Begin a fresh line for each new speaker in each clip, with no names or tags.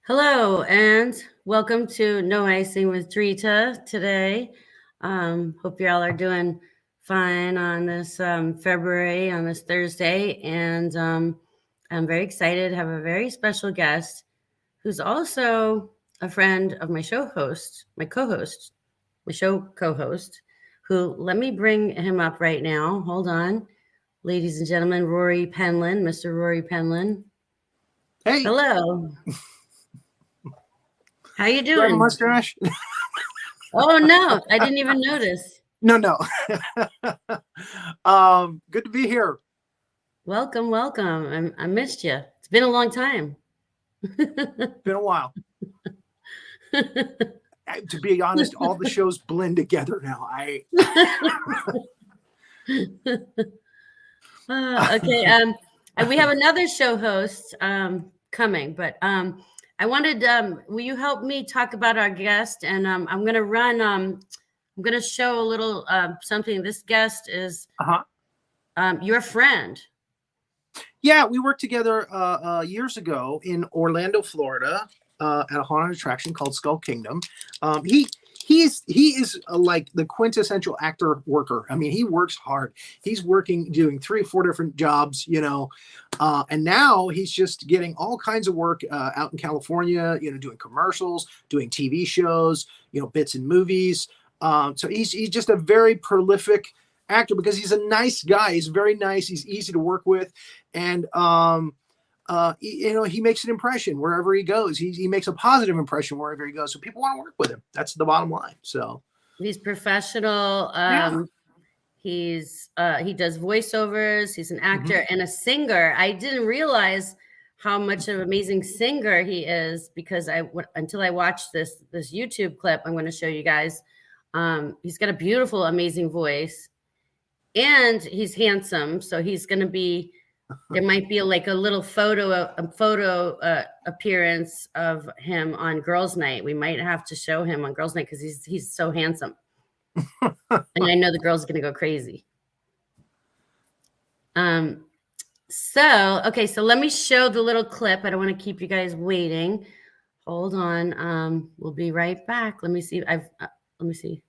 Hello and welcome to No Icing with Dritta today. Hope y'all are doing fine on this February, on this Thursday. And I'm very excited to have a very special guest who's also a friend of my show host, my co-host, my show co-host, who let me bring him up right now. Hold on. Ladies and gentlemen, Rory Penland, Mr. Rory Penland.
Hey.
Hello. How you
Do I have a
doing?
mustache?
Oh no, I didn't even notice.
No. Good to be here.
Welcome. I missed you. It's been a long time.
Been a while. To be honest, all the shows blend together now.
Okay. And we have another show host coming, but I wanted. Will you help me talk about our guest? And I'm going to run. I'm going to show a little something. This guest is your friend.
Yeah, we worked together years ago in Orlando, Florida, at a haunted attraction called Skull Kingdom. He is like the quintessential actor worker. I mean, he works hard. He's doing 3 or 4 different jobs, and now he's just getting all kinds of work out in California. Doing commercials, doing TV shows, bits in movies. So he's just a very prolific actor because he's a nice guy. He's very nice. He's easy to work with, and he makes an impression wherever he goes. He makes a positive impression wherever he goes. So people want to work with him. That's the bottom line. So
he's professional. He does voiceovers. He's an actor and a singer. I didn't realize how much of an amazing singer he is because until I watched this YouTube clip, I'm going to show you guys. He's got a beautiful, amazing voice, and he's handsome. So he's going to be. There might be like a little photo appearance of him on Girls' Night. We might have to show him on Girls' Night because he's so handsome. And I know the girls are going to go crazy. So let me show the little clip. I don't want to keep you guys waiting. Hold on. We'll be right back. Let me see. Let me see.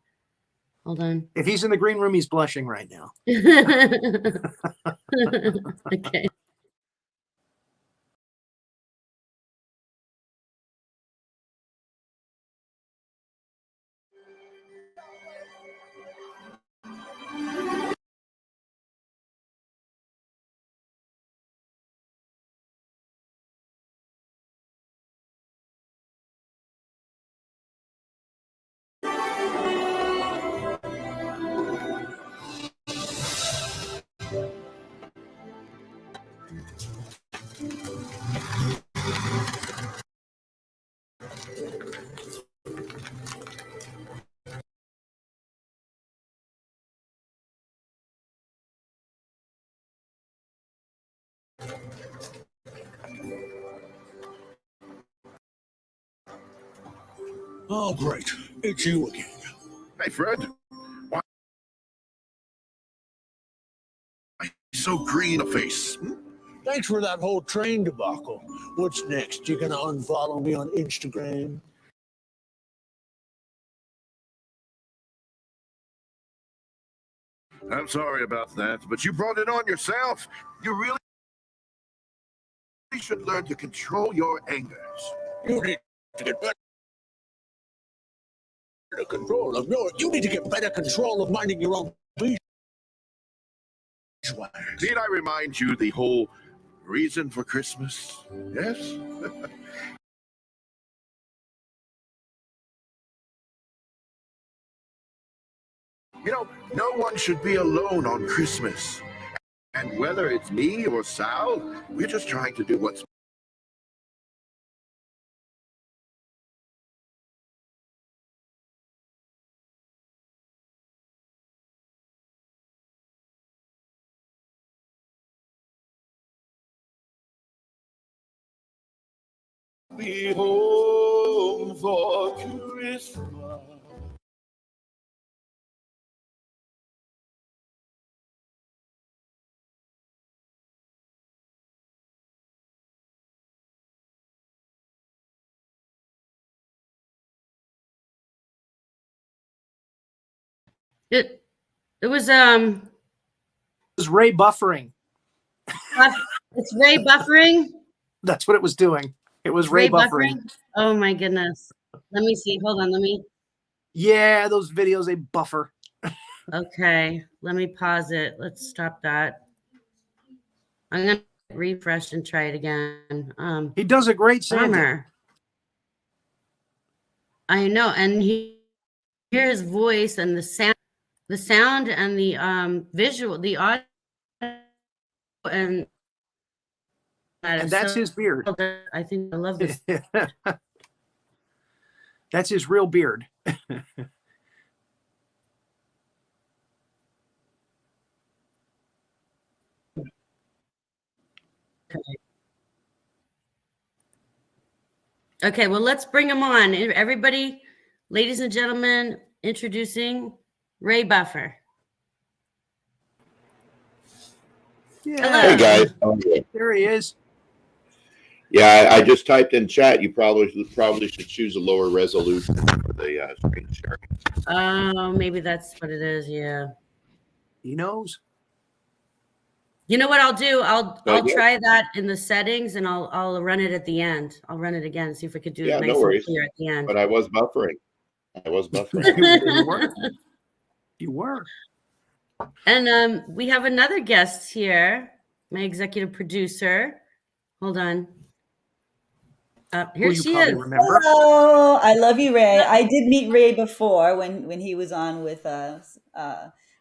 Hold on.
If he's in the green room, he's blushing right now.
Okay.
Oh, great. It's you again.
Hey, Fred. Why so green a face?
Thanks for that whole train debacle. What's next? You gonna unfollow me on Instagram?
I'm sorry about that, but you brought it on yourself. You really should learn to control your angers.
You need to get better control of you need to get better control of minding your own business.
Need I remind you the whole reason for Christmas? Yes? No one should be alone on Christmas. And whether it's me or Sal, we're just trying to do what's be home for Christmas.
It was
It was Ray buffering.
it's Ray buffering.
That's what it was doing. It was
It's
Ray
Ray
buffering.
buffering. Oh my goodness. Let me see. Hold on. Let me.
Yeah, those videos, they buffer.
Okay. Let me pause it. Let's stop that. I'm gonna refresh and try it again.
He does a great Santa.
Bummer. I know, and he hear his voice and the sound and the visual, the audio, and
And that's his beard.
I think I love this.
That's his real beard.
Okay, well, let's bring him on. Everybody, ladies and gentlemen, introducing Ray Buffer.
Yeah.
Hello.
Hey guys, how are you?
There he is.
Yeah, I just typed in chat. You probably should choose a lower resolution for the screen sharing.
Oh, maybe that's what it is. Yeah.
He knows.
You know what I'll do? I'll
Yeah.
try that in the settings, and I'll run it at the end. I'll run it again, see if we could do it nice
no worries.
and clear at the end.
But I was buffering.
You were.
And we have another guest here, my executive producer. Hold on. Here she is.
Remember.
Hello, I love you, Ray. I did meet Ray before when he was on with us,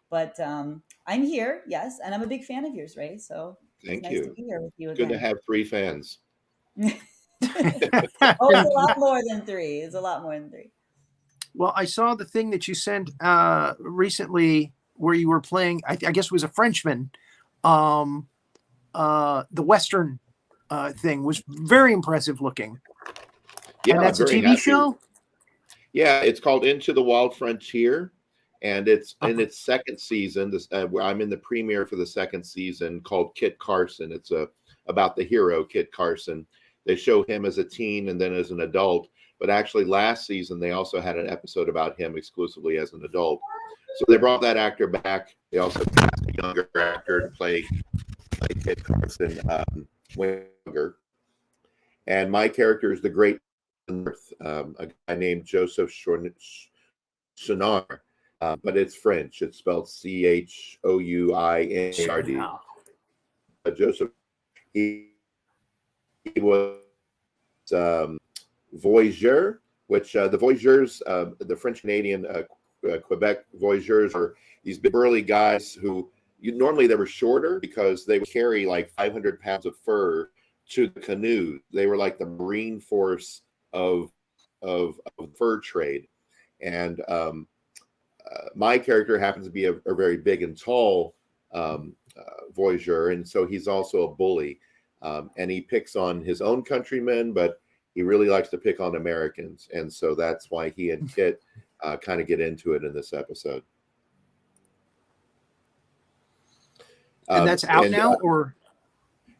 but I'm here, yes, and I'm a big fan of yours, Ray. So
Thank
it's nice to
you.
be here with you
Good to
again.
have 3 fans.
Oh, it's a lot more than 3. It's a lot more than 3.
Well, I saw the thing that you sent recently where you were playing, I guess it was a Frenchman. The Western thing was very impressive looking.
Yeah,
and that's a
very
TV
happy.
show?
Yeah, it's called Into the Wild Frontier, and it's in its second season. I'm in the premiere for the second season called Kit Carson. It's about the hero, Kit Carson. They show him as a teen and then as an adult. But actually, last season, they also had an episode about him exclusively as an adult. So they brought that actor back. They also cast a younger actor to play Kit Carson when younger. And my character is the great a guy named Joseph Chouinard, but it's French. It's spelled Chouinard. Joseph, he was Voyageur, which the Voyageurs, the French Canadian Quebec Voyageurs, are these big burly guys who normally they were shorter because they would carry like 500 pounds of fur to the canoe. They were like the marine force of fur trade. And my character happens to be a very big and tall voyageur, and so he's also a bully. And he picks on his own countrymen, but he really likes to pick on Americans. And so that's why he and Kit kind of get into it in this episode.
And that's out now, or?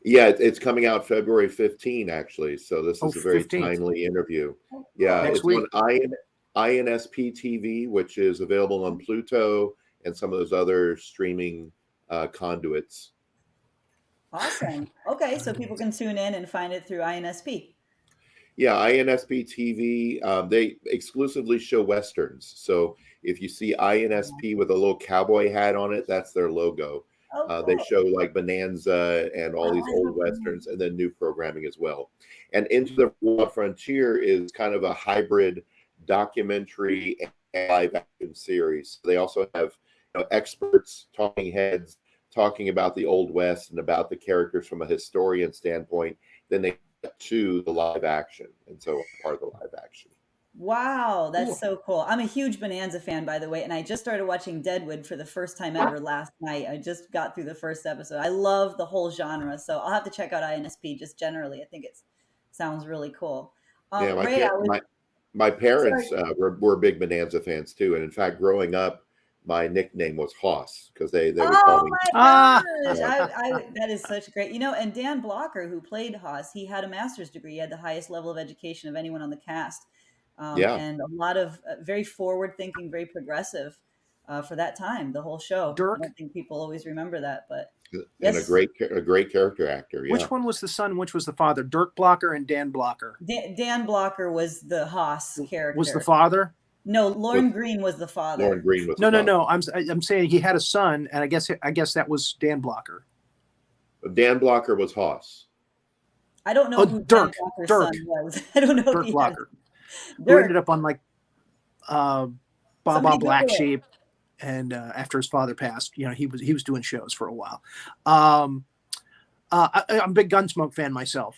Yeah, it's coming out February 15, actually. So this is a very
15th.
timely interview. Yeah,
Next
it's
week.
on INSP TV, which is available on Pluto and some of those other streaming conduits.
Awesome. Okay, so people can tune in and find it through INSP.
Yeah, INSP TV, they exclusively show Westerns. So if you see INSP with a little cowboy hat on it, that's their logo.
Oh,
They
cool.
show like Bonanza and all these old Westerns and then new programming as well. And Into the Wild Frontier is kind of a hybrid documentary and live action series. They also have experts, talking heads, talking about the Old West and about the characters from a historian standpoint. Then they get to the live action. And so part of the live action.
Wow, that's so cool. I'm a huge Bonanza fan, by the way, and I just started watching Deadwood for the first time ever last night. I just got through the first episode. I love the whole genre, so I'll have to check out INSP just generally. I think it sounds really cool.
Yeah,
Ray,
my parents were big Bonanza fans too. And in fact, growing up, my nickname was Hoss because they would call me.
My gosh, that is such great. And Dan Blocker, who played Hoss, he had a master's degree. He had the highest level of education of anyone on the cast. And a lot of very forward-thinking, very progressive for that time, the whole show.
Dirk?
I don't think people always remember that, but
And
yes,
a great character actor. Yeah.
Which one was the son? Which was the father? Dirk Blocker and Dan Blocker
Dan Blocker was the Haas character.
was the father.
No, Lorne Green was the father.
Lauren Green was
No,
the
no,
father.
no. I'm saying he had a son, and I guess that was Dan Blocker.
Dan Blocker was Haas.
I don't know who
Dirk.
Dan Blocker's
Dirk.
son was. I don't know
Dirk
if he
Blocker,
had
who ended up on like Baba
Somebody
Black
Google it.
Sheep, and after his father passed, he was doing shows for a while. I'm a big Gunsmoke fan myself.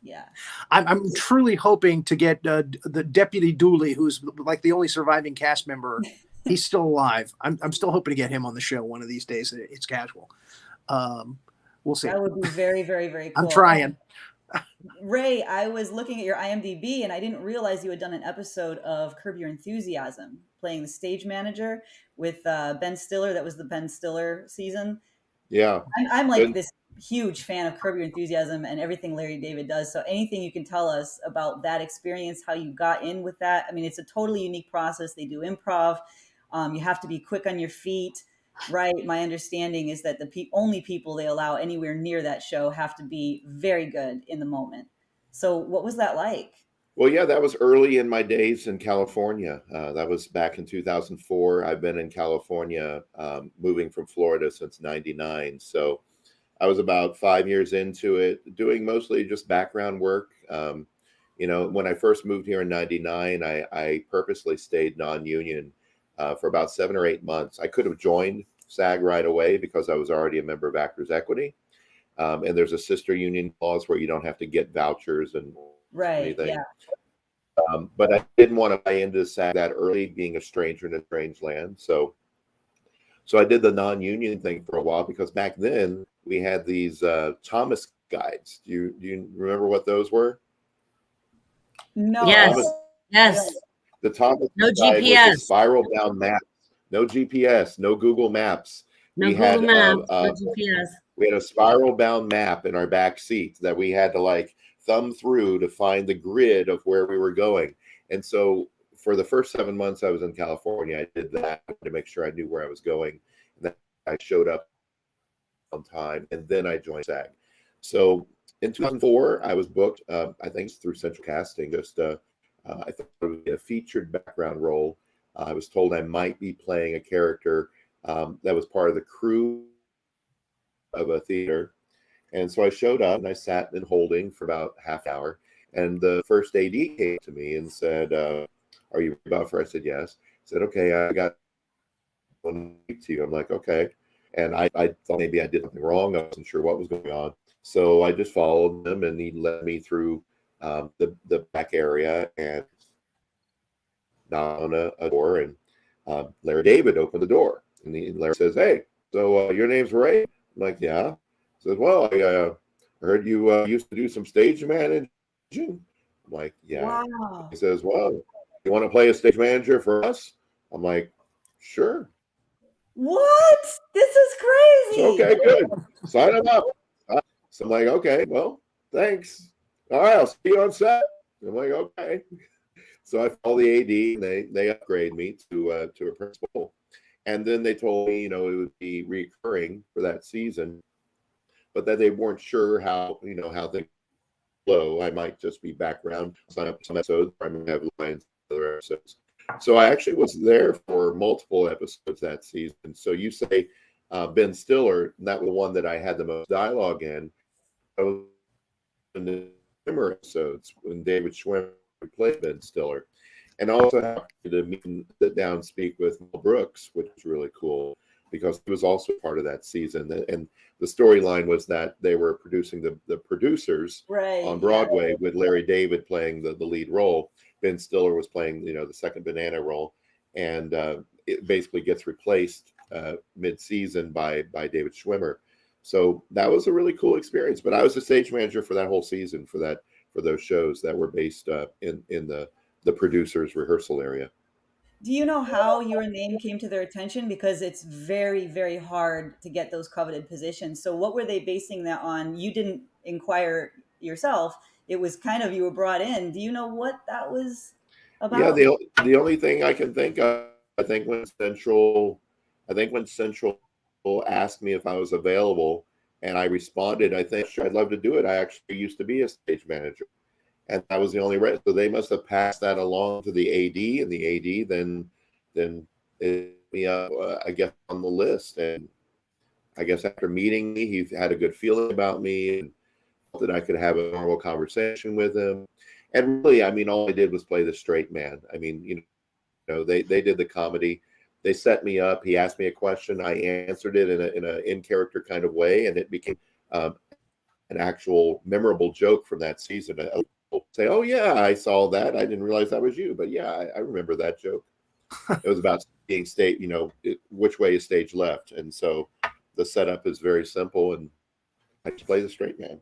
Yeah.
I'm truly hoping to get the Deputy Dooley, who's like the only surviving cast member. He's still alive. I'm still hoping to get him on the show one of these days. It's casual. We'll see.
That would be very, very, very cool.
I'm trying.
Ray, I was looking at your IMDb and I didn't realize you had done an episode of Curb Your Enthusiasm, playing the stage manager with Ben Stiller. That was the Ben Stiller season.
Yeah.
I'm like this huge fan of Curb Your Enthusiasm and everything Larry David does. So anything you can tell us about that experience, how you got in with that. I mean, it's a totally unique process. They do improv. You have to be quick on your feet, right? My understanding is that the only people they allow anywhere near that show have to be very good in the moment. So what was that like?
Well, yeah, that was early in my days in California. That was back in 2004. I've been in California, moving from Florida since '99. So I was about 5 years into it, doing mostly just background work. When I first moved here in '99, I purposely stayed non-union for about 7 or 8 months. I could have joined SAG right away because I was already a member of Actors Equity. And there's a sister union clause where you don't have to get vouchers and anything.
Yeah.
But I didn't want to buy into SAG that early, being a stranger in a strange land. So I did the non-union thing for a while, because back then we had these Thomas guides. Do you remember what those were?
No.
Yes.
The Thomas
No
guide was
GPS.
the spiral bound maps. No GPS, no Google Maps.
No
We
Google
had,
Maps, no GPS.
We had a spiral bound map in our back seat that we had to like thumb through to find the grid of where we were going. And so for the first 7 months I was in California, I did that to make sure I knew where I was going. And then I showed up on time, and then I joined SAG. So in 2004, I was booked, I think through Central Casting, I thought it would be a featured background role. I was told I might be playing a character that was part of the crew of a theater. And so I showed up and I sat in holding for about half an hour. And the first AD came to me and said, are you about for? I said, yes. He said, okay, I got one to you. I'm like, okay. And I thought maybe I did something wrong. I wasn't sure what was going on. So I just followed him, and he led me through the back area and knocked on a door. And Larry David opened the door. And Larry says, hey, so your name's Ray? I'm like, yeah. He says, well, I heard you used to do some stage managing. I'm like, yeah.
Wow.
He says, well, you want to play a stage manager for us? I'm like, sure.
What? This is crazy.
Okay, good. Sign him up. So I'm like, okay, well, thanks. All right, I'll see you on set. I'm like, okay. So I called the AD, and they upgraded me to a principal. And then they told me, it would be recurring for that season, but that they weren't sure how things flow. I might just be background, sign up some episodes, I might have lines in other episodes. So I actually was there for multiple episodes that season. So you say Ben Stiller, that was the one that I had the most dialogue in. I was in the Schwimmer episodes when David Schwimmer played Ben Stiller. And also happened to meet and sit down and speak with Mel Brooks, which was really cool because he was also part of that season. And the storyline was that they were producing the producers on Broadway with Larry David playing the lead role. Ben Stiller was playing, the second banana role. And it basically gets replaced mid-season by David Schwimmer. So that was a really cool experience. But I was the stage manager for that whole season for those shows that were based in the producer's rehearsal area.
Do you know how your name came to their attention? Because it's very, very hard to get those coveted positions. So what were they basing that on? You didn't inquire yourself. It was kind of, you were brought in. Do you know what that was about?
Yeah, the only thing I can think of I think when Central asked me if I was available, and I responded, I think, sure, I'd love to do it. I actually used to be a stage manager, and that was the only right. So they must have passed that along to the AD, and the AD then it me up, I guess, on the list. And I guess after meeting me, he had a good feeling about me and thought that I could have a normal conversation with him. And really, I mean, all I did was play the straight man. I mean, they did the comedy. They set me up. He asked me a question. I answered it in a in character kind of way, and it became an actual memorable joke from that season. I'll say, "Oh yeah, I saw that. I didn't realize that was you, but yeah, I remember that joke." It was about being which way is stage left, and so the setup is very simple, and I just play the straight man.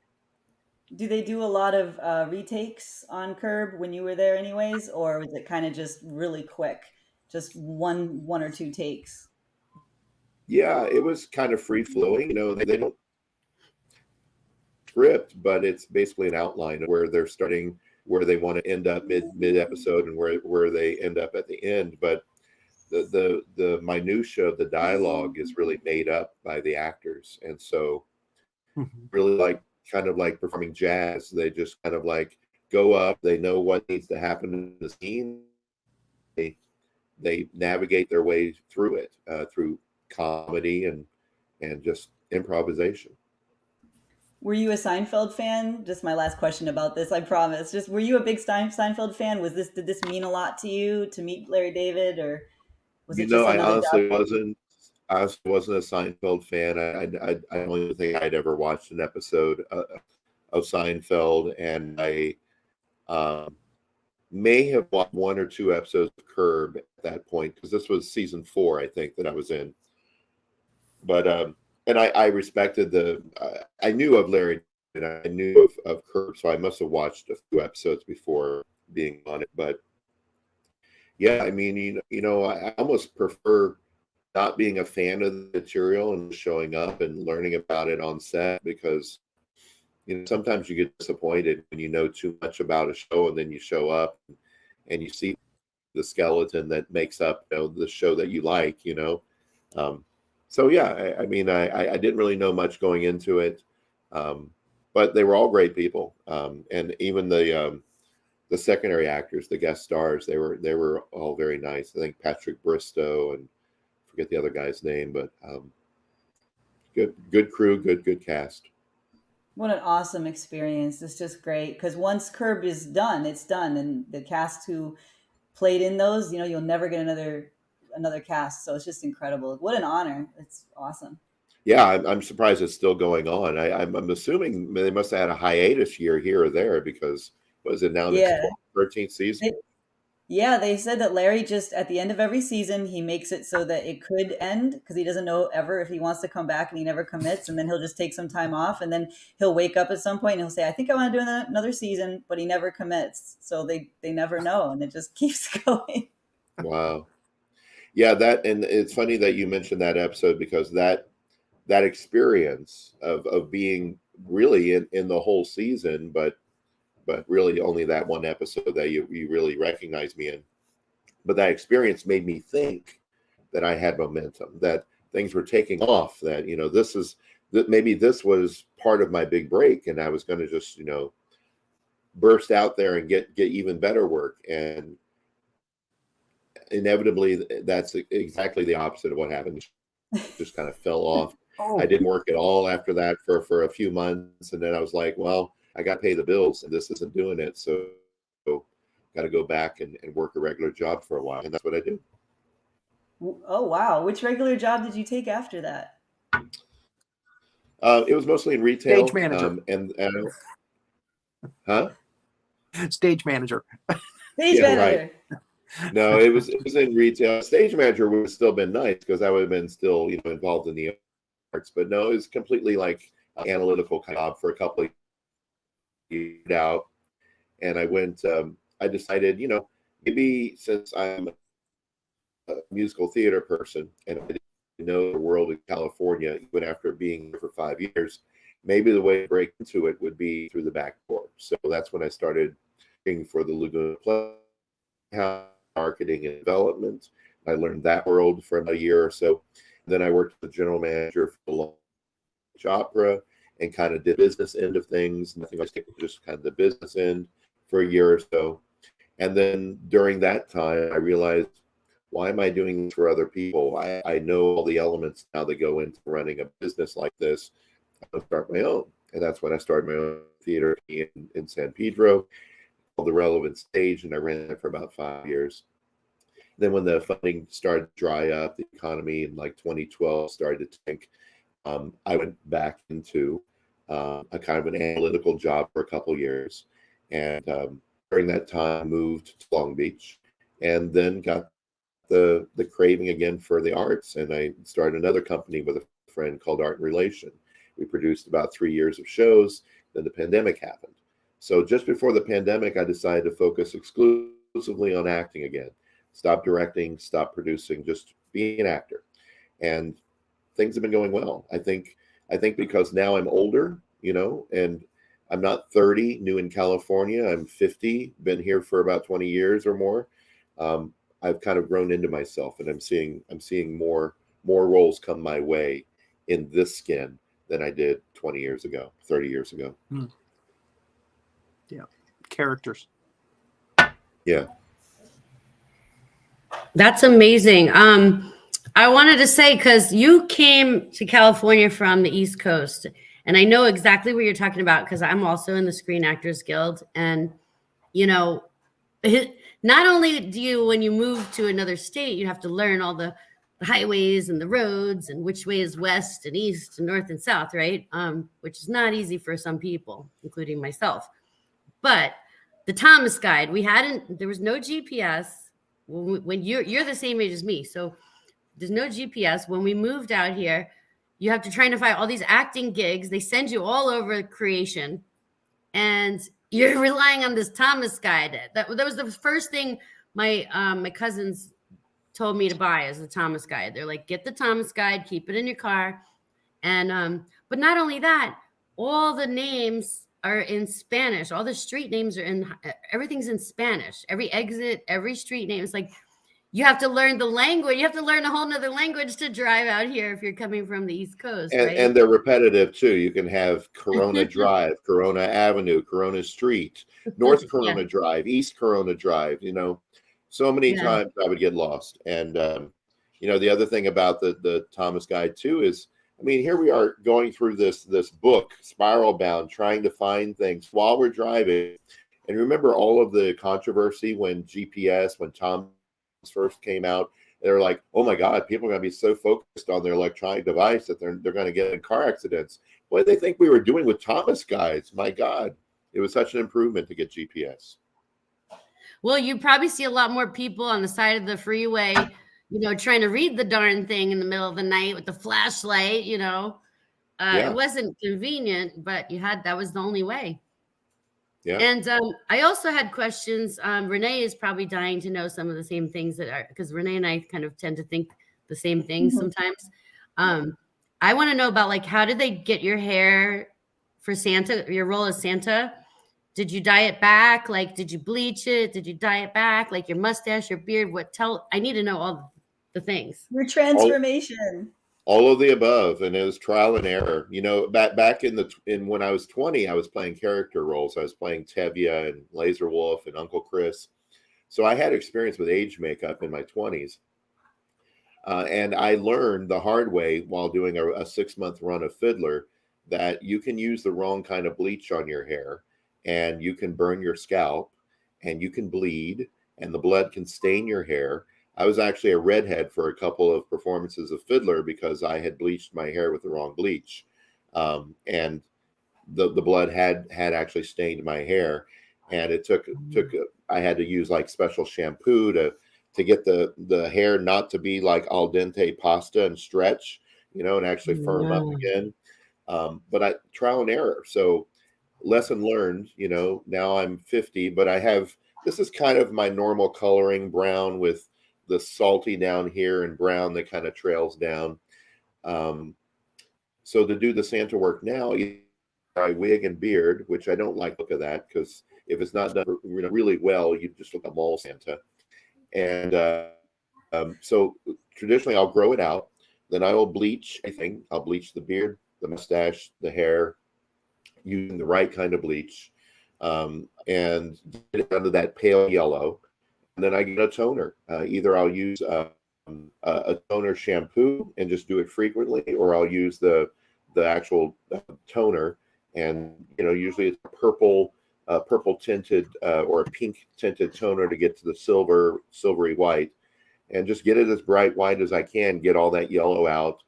Do they do a lot of retakes on Curb when you were there, anyways, or was it kind of just really quick, just one or two takes?
Yeah, it was kind of free flowing. They don't script, but it's basically an outline of where they're starting, where they want to end up mid episode, and where they end up at the end. But the minutia of the dialogue is really made up by the actors, and so really like kind of like performing jazz. They just kind of like go up. They know what needs to happen in the scene. They navigate their way through it through comedy and just improvisation.
Were you a Seinfeld fan? Just my last question about this, I promise. Just were you a big Seinfeld fan? Did this mean a lot to you to meet Larry David, or was it just
I
another
honestly
job?
wasn't. I wasn't a Seinfeld fan. I don't even think I'd ever watched an episode of Seinfeld, and I may have watched one or two episodes of Curb at that point, because this was season 4, I think, that I was in. But and I respected I knew of Larry and I knew of Curb, so I must have watched a few episodes before being on it. But yeah, I mean, I almost prefer not being a fan of the material and showing up and learning about it on set, because sometimes you get disappointed when you know too much about a show and then you show up and you see the skeleton that makes up the show that you like. So yeah, I mean, I didn't really know much going into it, but they were all great people, and even the secondary actors, the guest stars, they were all very nice. I think Patrick Bristow, and forget the other guy's name, but good crew, good cast.
What an awesome experience. It's just great because once Curb is done, it's done. And the cast who played in those, you'll never get another cast. So it's just incredible. What an honor. It's awesome.
Yeah, I'm surprised it's still going on. I'm assuming they must have had a hiatus year here or there, because what is it now, the
Yeah.
13th season?
Yeah, they said that Larry just at the end of every season, he makes it so that it could end because he doesn't know ever if he wants to come back, and he never commits. And then he'll just take some time off, and then he'll wake up at some point and he'll say, "I think I want to do another season," but he never commits. So they never know, and it just keeps going.
Wow. Yeah, and it's funny that you mentioned that episode, because that experience of being really in the whole season, but really only that one episode that you really recognize me in. But that experience made me think that I had momentum, that things were taking off, that that maybe this was part of my big break, and I was going to just burst out there and get even better work. And inevitably, that's exactly the opposite of what happened. Just kind of fell off.
Oh,
I didn't work at all after that for a few months, and then I was like, well, I got to pay the bills, and this isn't doing it. So got to go back and work a regular job for a while, and that's what I do.
Oh, wow. Which regular job did you take after that?
It was mostly in retail.
Stage manager.
Huh?
Stage manager.
Stage
Yeah,
manager.
right. No, it was in retail. Stage manager would have still been nice, because I would have been still involved in the arts. But no, it was completely like analytical kind of job for a couple of years out. And I went. I decided, maybe since I'm a musical theater person and I didn't know the world in California, even after being there for 5 years, maybe the way to break into it would be through the back door. So that's when I started working for the Laguna Playhouse, marketing and development. I learned that world for a year or so. Then I worked as a general manager for the Long Beach Opera and kind of did business end of things. Nothing like just kind of the business end for a year or so. And then during that time, I realized, why am I doing this for other people? I know all the elements now that go into running a business like this. I'll start my own. And that's when I started my own theater in San Pedro, called The Relevant Stage, and I ran it for about 5 years. Then when the funding started to dry up, the economy in like 2012 started to tank, I went back into a kind of an analytical job for a couple of years. And during that time, moved to Long Beach and then got the craving again for the arts. And I started another company with a friend called Art and Relation. We produced about 3 years of shows. Then the pandemic happened. So just before the pandemic, I decided to focus exclusively on acting again. Stop directing, stop producing, just be an actor. And things have been going well. I think because now I'm older, and I'm not 30, new in California. I'm 50, been here for about 20 years or more. I've kind of grown into myself, and I'm seeing more roles come my way in this skin than I did 20 years ago, 30 years ago.
Yeah. Characters.
Yeah.
That's amazing. I wanted to say, because you came to California from the East Coast, and I know exactly what you're talking about because I'm also in the Screen Actors Guild. And, not only do you, when you move to another state, you have to learn all the highways and the roads and which way is west and east and north and south, right? Which is not easy for some people, including myself. But the Thomas Guide, there was no GPS. When you're the same age as me, so there's no GPS. When we moved out here, you have to try to find all these acting gigs. They send you all over creation, and you're relying on this Thomas Guide. That was the first thing my cousins told me to buy, is the Thomas Guide. They're like, get the Thomas Guide, keep it in your car, and but not only that, all the names are in Spanish. All the street names are everything's in Spanish. Every exit, every street name is like, you have to learn the language. You have to learn a whole nother language to drive out here if you're coming from the East Coast, right?
And they're repetitive too. You can have Corona Drive, Corona Avenue, Corona Street, North Corona Drive, East Corona Drive. So many times I would get lost. And the other thing about the Thomas Guide too is, here we are going through this book, Spiral Bound, trying to find things while we're driving. And remember all of the controversy when Tom first came out. They're like, oh my God, people are going to be so focused on their electronic device that they're going to get in car accidents. What did they think we were doing with Thomas Guides? My God, it was such an improvement to get GPS.
Well, you probably see a lot more people on the side of the freeway, trying to read the darn thing in the middle of the night with the flashlight, It wasn't convenient, but that was the only way. Yeah. And I also had questions. Renee is probably dying to know some of the same things because Renee and I kind of tend to think the same things sometimes. I want to know about, how did they get your hair for Santa, your role as Santa? Did you dye it back? Did you bleach it? Did you dye it back? Your mustache, your beard? I need to know all the things.
Your transformation.
All of the above, and it was trial and error. Back when I was 20, I was playing character roles. I was playing Tevye and Laser Wolf and Uncle Chris. So I had experience with age makeup in my 20s. And I learned the hard way while doing a 6-month run of Fiddler that you can use the wrong kind of bleach on your hair, and you can burn your scalp, and you can bleed, and the blood can stain your hair. I was actually a redhead for a couple of performances of Fiddler because I had bleached my hair with the wrong bleach. And the blood had actually stained my hair. And it I had to use special shampoo to get the hair not to be like al dente pasta and stretch, and actually firm up again. But trial and error. So lesson learned, now I'm 50, but this is kind of my normal coloring, brown with the salty down here and brown that kind of trails down. So to do the Santa work now, I wig and beard, which I don't like the look of that, because if it's not done really well, you just look like a mall Santa. And So traditionally, I'll grow it out. Then I will bleach everything. I'll bleach the beard, the mustache, the hair, using the right kind of bleach, and get it under that pale yellow. And then I get a toner. Either I'll use a toner shampoo and just do it frequently, or I'll use the actual toner. And usually it's a purple tinted or a pink tinted toner to get to the silvery white, and just get it as bright white as I can. Get all that yellow out.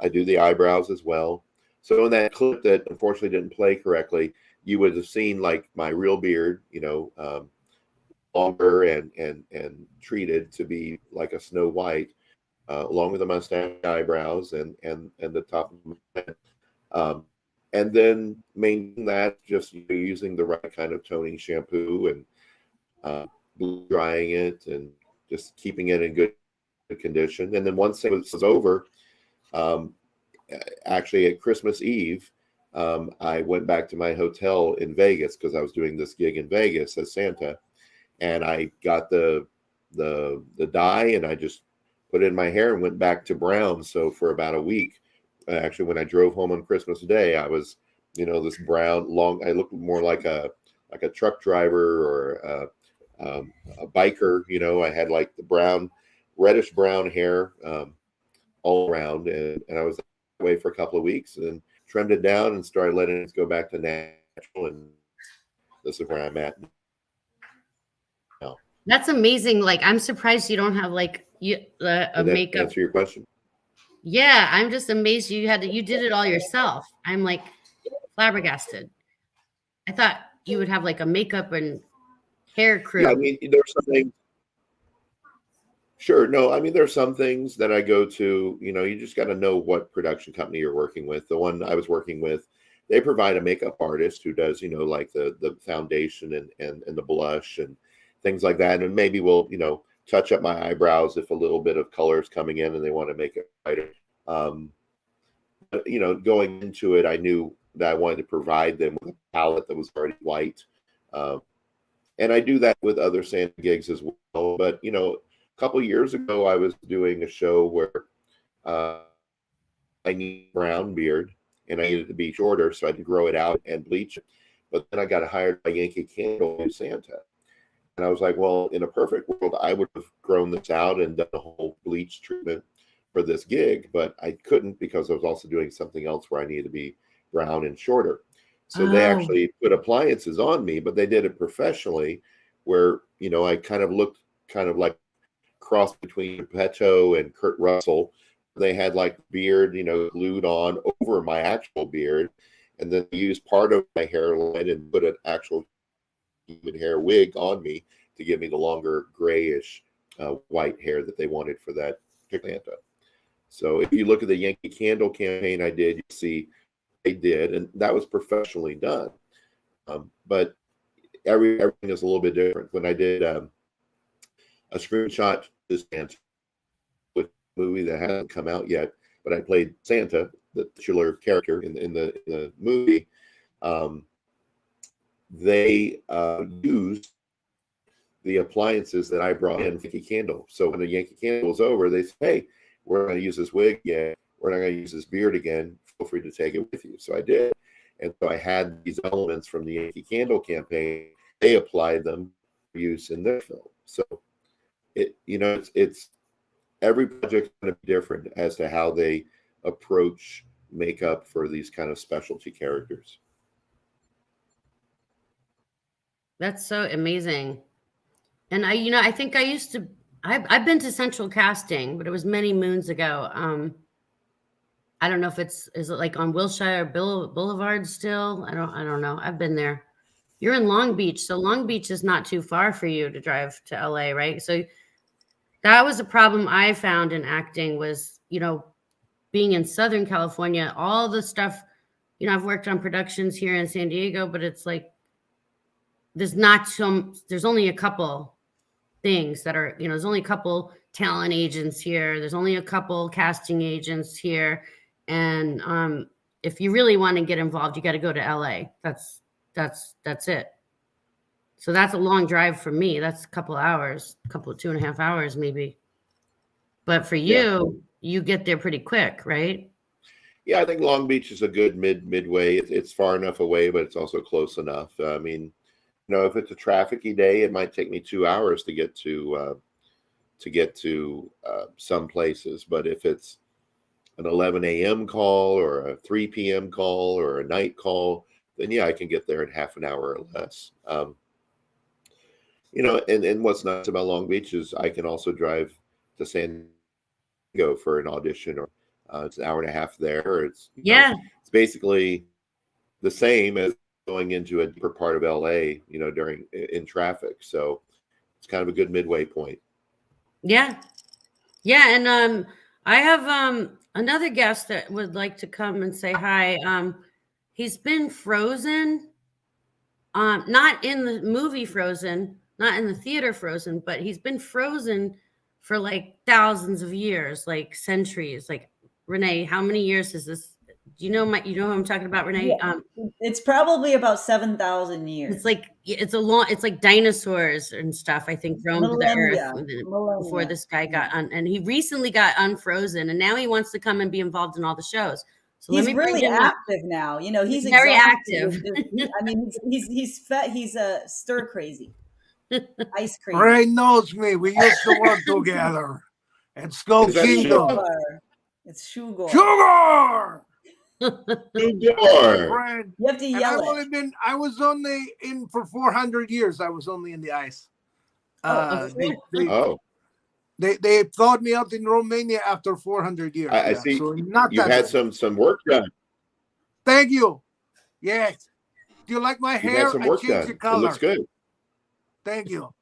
I do the eyebrows as well. So in that clip that unfortunately didn't play correctly, you would have seen like my real beard, longer and treated to be like a snow white, along with the mustache, eyebrows, and the top of my head. And then maintain that just using the right kind of toning shampoo and drying it and just keeping it in good condition. And then once it was over, actually at Christmas Eve, I went back to my hotel in Vegas because I was doing this gig in Vegas as Santa, and I got the dye and I just put it in my hair and went back to brown. So for about a week, actually, when I drove home on Christmas Day, I was, this brown long. I looked more like a truck driver or a biker. I had like the reddish brown hair all around, and I was that way for a couple of weeks, and then trimmed it down and started letting it go back to natural. And this is where I'm at now.
That's amazing. Like, I'm surprised you don't have like a makeup.
Answer your question?
Yeah, I'm just amazed you did it all yourself. I'm like flabbergasted. I thought you would have like a makeup and hair crew.
Yeah, I mean, there's something. Sure. No, I mean, there's some things that I go to, you just got to know what production company you're working with. The one I was working with, they provide a makeup artist who does, like the foundation and the blush and things like that. And maybe we'll, touch up my eyebrows if a little bit of color is coming in and they want to make it brighter. But, going into it, I knew that I wanted to provide them with a palette that was already white. And I do that with other Santa gigs as well. But, a couple of years ago, I was doing a show where I need a brown beard and I needed it to be shorter, so I had to grow it out and bleach it. But then I got hired by Yankee Candle in Santa. And I was like, well, in a perfect world, I would have grown this out and done a whole bleach treatment for this gig, but I couldn't because I was also doing something else where I needed to be brown and shorter. So they actually put appliances on me, but they did it professionally where, I kind of looked kind of like cross between Petto and Kurt Russell. They had like beard, glued on over my actual beard, and then used part of my hairline and put an actual human hair wig on me to give me the longer grayish white hair that they wanted for that Santa. So if you look at the Yankee Candle campaign I did, you see they did, and that was professionally done. But everything is a little bit different. When I did a screenshot this Santa with a movie that hasn't come out yet, but I played Santa, the titular character in the movie. They used the appliances that I brought in Yankee Candle. So when the Yankee Candle was over, they said, hey, we're going to use this wig again. We're not going to use this beard again. Feel free to take it with you. So I did. And so I had these elements from the Yankee Candle campaign. They applied them for use in their film. So it's every project is going to be different as to how they approach makeup for these kind of specialty characters.
That's so amazing. And I think I used to, I've been to Central Casting, but it was many moons ago. I don't know if is it like on Wilshire Boulevard still? I don't know. I've been there. You're in Long Beach. So Long Beach is not too far for you to drive to LA, right? So that was a problem I found in acting was, being in Southern California, all the stuff, I've worked on productions here in San Diego, but it's like, there's only a couple things that are, there's only a couple talent agents here. There's only a couple casting agents here. And if you really want to get involved, you got to go to LA. That's it. So that's a long drive for me. That's a couple hours, 2.5 hours, maybe. But for you, you get there pretty quick, right?
Yeah, I think Long Beach is a good midway. It's far enough away, but it's also close enough. I mean, if it's a trafficy day, it might take me 2 hours to get to some places. But if it's an 11 a.m. call or a 3 p.m. call or a night call, then yeah, I can get there in half an hour or less. And what's nice about Long Beach is I can also drive to San Diego for an audition, or it's an hour and a half there. It's it's basically the same as going into a deeper part of LA, in traffic. So it's kind of a good midway point.
Yeah. Yeah. And I have another guest that would like to come and say hi. He's been frozen, not in the movie Frozen, not in the theater Frozen, but he's been frozen for like thousands of years, like centuries. Like, Renee, how many years is this? Do you know who I'm talking about, Renee?
Yeah. It's probably about 7,000 years.
It's like dinosaurs and stuff, I think, roamed the earth before this guy got and he recently got unfrozen, and now he wants to come and be involved in all the shows. So
he's really active now. He's
very active.
I mean, he's fat. He's stir crazy, ice cream.
Ray knows me. We used to work together at Skull Kingdom.
It's Sugar.
Sugar.
Sugar.
You have to yell it.
I was only in for 400 years. I was only in the ice. They thawed me out in Romania after 400 years.
I see.
So not
you've had some work done.
Thank you. Yes. Do you like my hair?
Had some work done.
The color.
It looks good.
Thank you.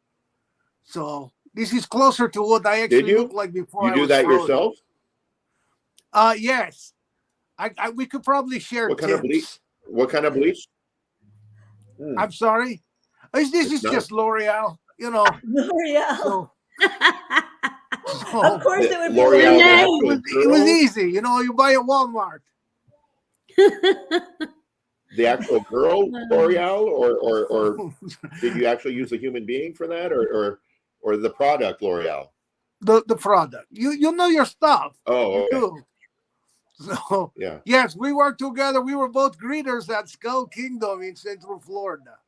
So this is closer to what I actually looked like before.
You do that yourself?
Yes. We could probably share
What kind of bleach? What kind of bleach?
I'm sorry. This is just L'Oreal,
L'Oreal.
So,
of course it would be
L'Oreal.
It was easy. You buy at Walmart.
The actual girl L'Oreal, or did you actually use a human being for that, or the product L'Oreal?
The product. You know your stuff.
Oh, okay.
So yes, we worked together. We were both greeters at Skull Kingdom in Central Florida,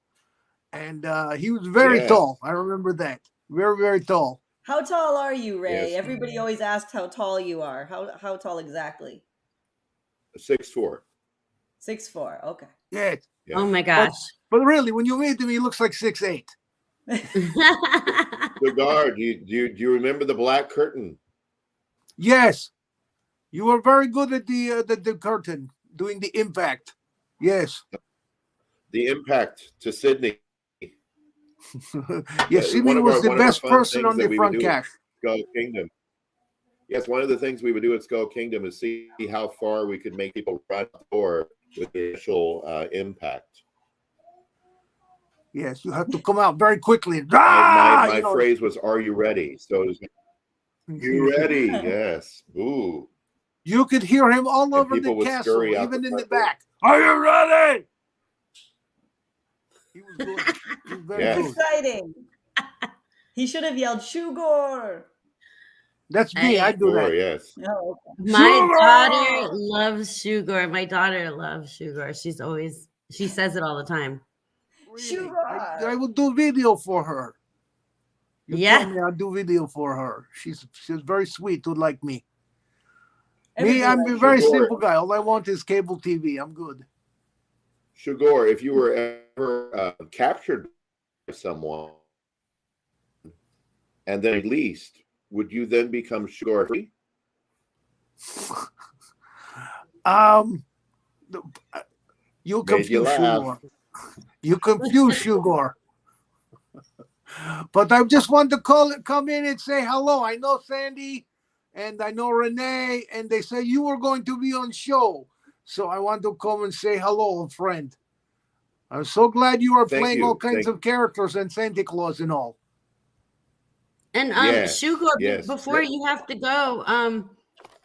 and he was very tall. I remember that. Very, very tall.
How tall are you, Ray?
Yes.
Everybody always asks how tall you are. How tall exactly?
6'4".
6'4". Okay.
Yeah.
Oh my gosh.
But really, when you meet him, he looks like 6'8".
Cigar, do you remember the black curtain?
Yes. You were very good at the curtain, doing the impact. Yes.
The impact to Sydney.
Yes, Sydney was the best person on the front cash.
Skull Kingdom. Yes, one of the things we would do at Skull Kingdom is see how far we could make people run the door with the initial impact.
Yes, you have to come out very quickly.
My phrase was, "Are you ready?" So it was, "You ready?" Yes. Ooh.
You could hear him all over the castle, even in the back. Are you ready? He was good. He was very good.
Exciting. He should have yelled Sugar.
That's me. I do that.
Yes.
Oh, okay.
My daughter loves Sugar. My daughter loves Sugar. She says it all the time.
Really?
Sugar.
I will do video for her. You tell me I'll do video for her. She's very sweet to like me. I'm a very simple guy. All I want is cable TV. I'm good.
Sugar, if you were ever captured by someone and then released, would you then become sugar free?
You confuse Sugar. You confuse Sugar. But I just want to come in and say hello. I know Sandy and I know Renee, and they say you were going to be on show. So I want to come and say hello, friend. I'm so glad you are playing all kinds of characters and Santa Claus and all.
And Sugar, before you have to go,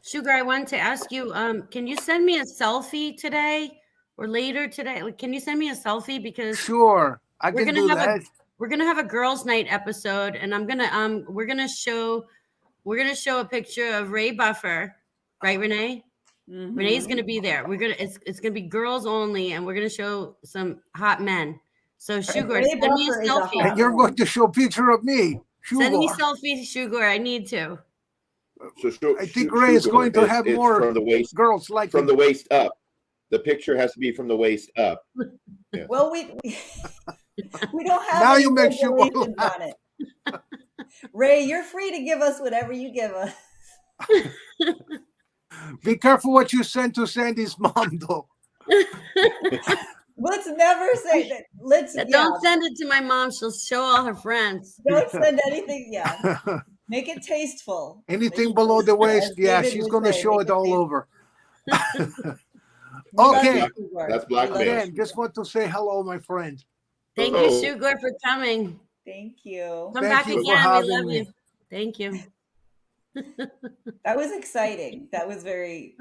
Sugar, I wanted to ask you, can you send me a selfie today or later today? Like, can you send me a selfie? Because
sure, I can do that.
We're gonna have a girls' night episode, and we're gonna show we're gonna show a picture of Ray Buffer, right, Renee? Renee's gonna be there. It's gonna be girls only, and we're gonna show some hot men. So Sugar,
Ray
send me a
Buffer is a
selfie.
And you're going to show a picture of me.
Send me
Sugar.
selfie, Sugar. I need to.
So
I think Ray is going to have
it's
more
from the waist,
girls like
from
him.
the waist up. The picture has to be from the waist up. Yeah.
Well, we don't have
Now
any
you make Sugar
regulations
laugh.
on it. Ray, you're free to give us whatever you give us.
Be careful what you send to Sandy's mom, though.
Let's never say that.
Don't send it to my mom. She'll show all her friends.
Don't send anything. Yeah. Make it tasteful.
Anything
Make it
below the
tasteful,
waist,
as
yeah,
David
she's
would
going to
say,
show
make
it all
tasteful.
over.
We love
Okay.
you, Sugar.
That's
We love
blackmail.
you,
Again, just want to say hello, my friend.
Thank you, Sugar, for coming.
Thank you.
Come
Thank
back
you for
again. We
having
love
me.
you. Thank you.
That was exciting. That was very.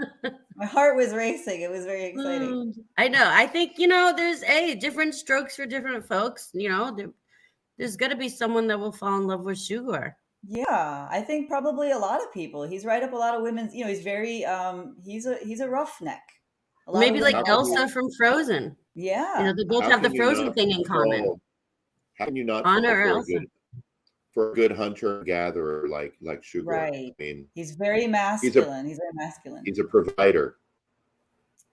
My heart was racing. It was very exciting.
I know. I think there's different strokes for different folks. There's got to be someone that will fall in love with Sugar.
Yeah, I think probably a lot of people. He's right up a lot of women's. He's very. He's a roughneck. A lot
Maybe
of
like
women-
Elsa from Frozen.
Yeah.
They both
How
have the
can you
Frozen
not
thing in common.
fall- How can you not
Anna
fall
or
for
Elsa?
a good hunter and gatherer like Sugar?
Right.
I mean,
He's very masculine. He's very masculine.
he's a provider.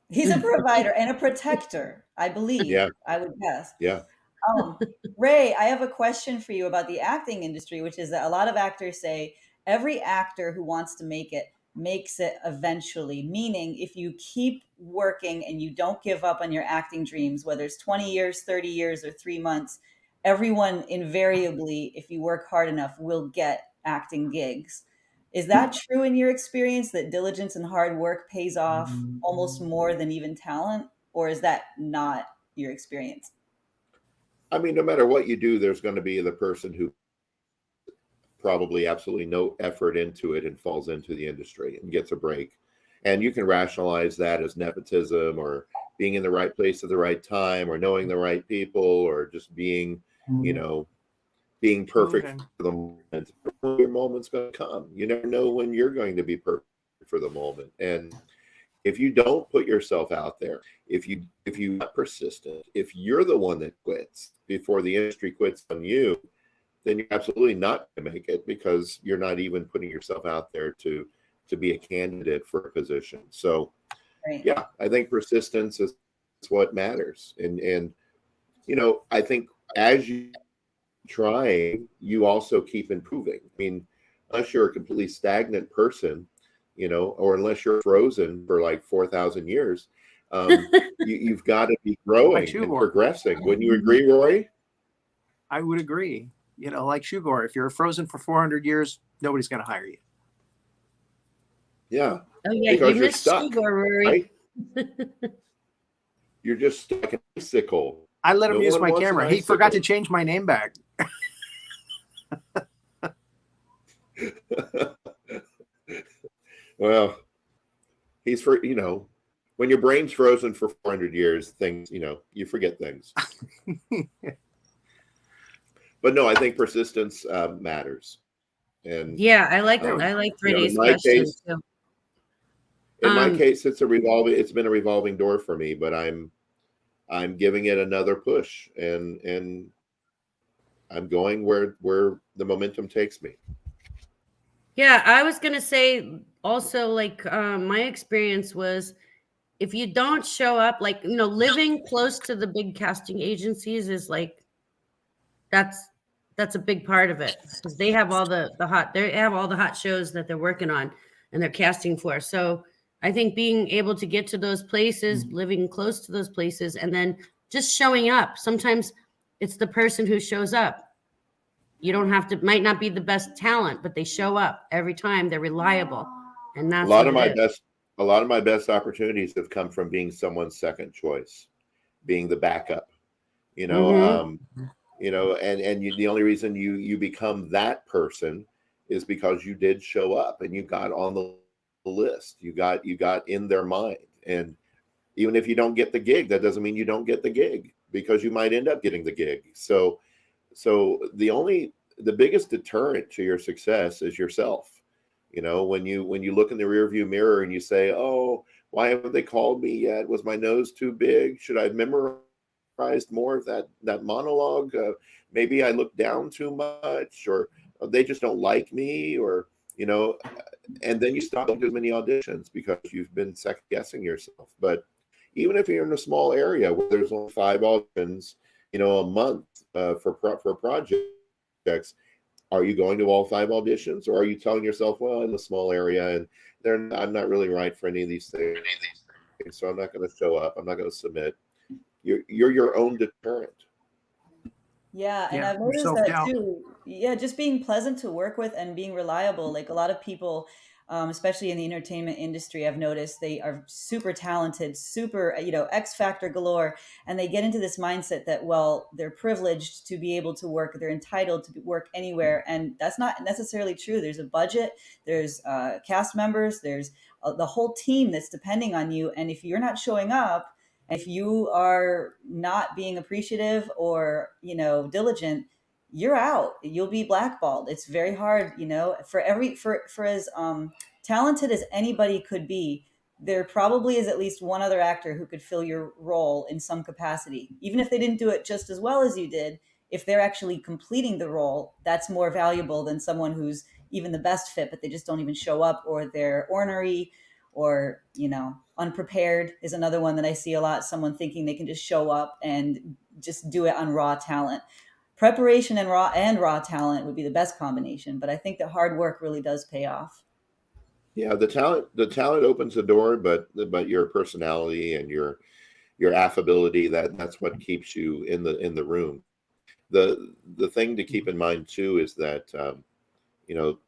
He's a provider and a protector, I believe.
Yeah.
I would guess.
Yeah.
Ray, I have a question for you about the acting industry, which is that a lot of actors say every actor who wants to make it makes it eventually. Meaning, if you keep working and you don't give up on your acting dreams, whether it's 20 years, 30 years, or 3 months, everyone invariably, if you work hard enough, will get acting gigs. Is that true in your experience, that diligence and hard work pays off almost more than even talent? Or is that not your experience?
I mean, no matter what you do, there's going to be the person who probably absolutely no effort into it and falls into the industry and gets a break. And you can rationalize that as nepotism or being in the right place at the right time or knowing the right people or just being, being perfect for the moment. Your moment's going to come. You never know when you're going to be perfect for the moment. And if you don't put yourself out there, if you're not persistent, if you're the one that quits before the industry quits on you, then you're absolutely not going to make it because you're not even putting yourself out there to be a candidate for a position. So,
Right.
yeah, I think persistence is what matters. And I think as you try, you also keep improving. I mean, unless you're a completely stagnant person, or unless you're frozen for like 4,000 years, you've got to be growing
Like
and
Shugor.
progressing. Wouldn't you agree, Roy?
I would agree. Like Shugor, if you're frozen for 400 years, nobody's going to hire you.
Yeah.
Oh yeah,
Because
you
you're
missed
stuck,
Sugar, Rory.
right? You're just stuck in a icicle.
I let him
No
use
one
my
wants
camera.
an
He forgot to
icicle.
change my name back.
Well, he's when your brain's frozen for 400 years, things, you forget things. But no, I think persistence matters. And
Yeah, I like
Um,
Renee's
in my
question
case-
too.
in my
Um,
case, it's been a revolving door for me, but I'm giving it another push and I'm going where the momentum takes me.
Yeah, I was gonna say also, like, my experience was, if you don't show up, like, living close to the big casting agencies is like, that's a big part of it, because they have all the hot shows that they're working on and they're casting for. So I think being able to get to those places, living close to those places, and then just showing up. Sometimes it's the person who shows up. You don't have to, might not be the best talent, but they show up every time. They're reliable. And that's
A lot
what
of
it is.
my best opportunities have come from being someone's second choice, being the backup.
Mhm.
The only reason you become that person is because you did show up and you got on the list. You got in their mind. And even if you don't get the gig, that doesn't mean you don't get the gig, because you might end up getting the gig. So the biggest deterrent to your success is yourself. You know, when you look in the rearview mirror and you say, "Oh, why haven't they called me yet? Was my nose too big? Should I have memorized more of that monologue? Maybe I look down too much, or they just don't like me, or you know." And then you stop doing as many auditions because you've been second guessing yourself. But even if you're in a small area where there's only 5 auditions, you know, a month for projects, are you going to all 5 auditions, or are you telling yourself, well, in a small area and I'm not really right for any of these things, so I'm not going to show up. I'm not going to submit. You're your own deterrent.
Yeah, and
Yeah,
I've
your
noticed that
self-doubt.
too. Yeah, just being pleasant to work with and being reliable. Like a lot of people, especially in the entertainment industry, I've noticed they are super talented, super, X factor galore, and they get into this mindset that, well, they're privileged to be able to work, they're entitled to work anywhere, and that's not necessarily true. There's a budget, there's cast members, there's the whole team that's depending on you, and if you're not showing up, if you are not being appreciative or, diligent, you're out. You'll be blackballed. It's very hard, for as talented as anybody could be, there probably is at least one other actor who could fill your role in some capacity. Even if they didn't do it just as well as you did, if they're actually completing the role, that's more valuable than someone who's even the best fit, but they just don't even show up, or they're ornery, or unprepared is another one that I see a lot. Someone thinking they can just show up and just do it on raw talent. Preparation and raw talent would be the best combination, but I think that hard work really does pay off.
Yeah, the talent opens the door, but your personality and your affability, that's what keeps you in the room. The thing to keep in mind too is that you know,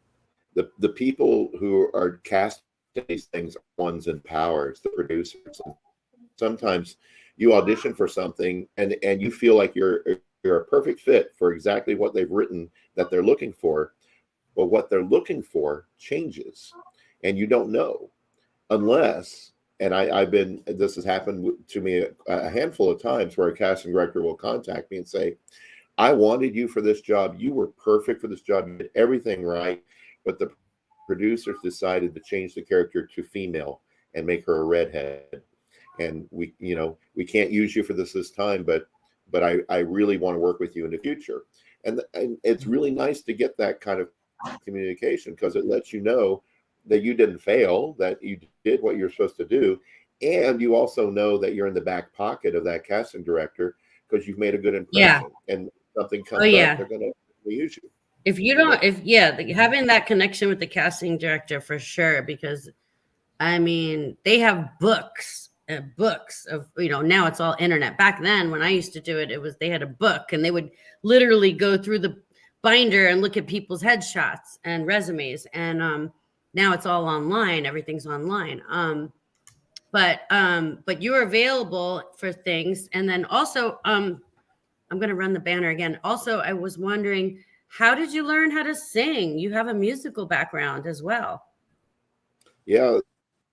the people who are casting these things are ones in power, it's the producers. Sometimes you audition for something and you feel like you're a perfect fit for exactly what they've written that they're looking for, but what they're looking for changes, and you don't know unless. And this has happened to me a handful of times where a casting director will contact me and say, I wanted you for this job. You were perfect for this job. You did everything right. But the producers decided to change the character to female and make her a redhead. And we can't use you for this time, but I really want to work with you in the future. And it's really nice to get that kind of communication, because it lets you know that you didn't fail, that you did what you're supposed to do. And you also know that you're in the back pocket of that casting director because you've made a good impression.
Yeah.
And something
Oh,
comes up,
yeah.
they're going to use you.
If you don't, having that connection with the casting director for sure, because I mean, they have books of, now it's all internet. Back then, when I used to do it, they had a book and they would literally go through the binder and look at people's headshots and resumes. And now it's all online. Everything's online. But you're available for things. And then also, I'm going to run the banner again. Also, I was wondering, how did you learn how to sing? You have a musical background as well.
Yeah, it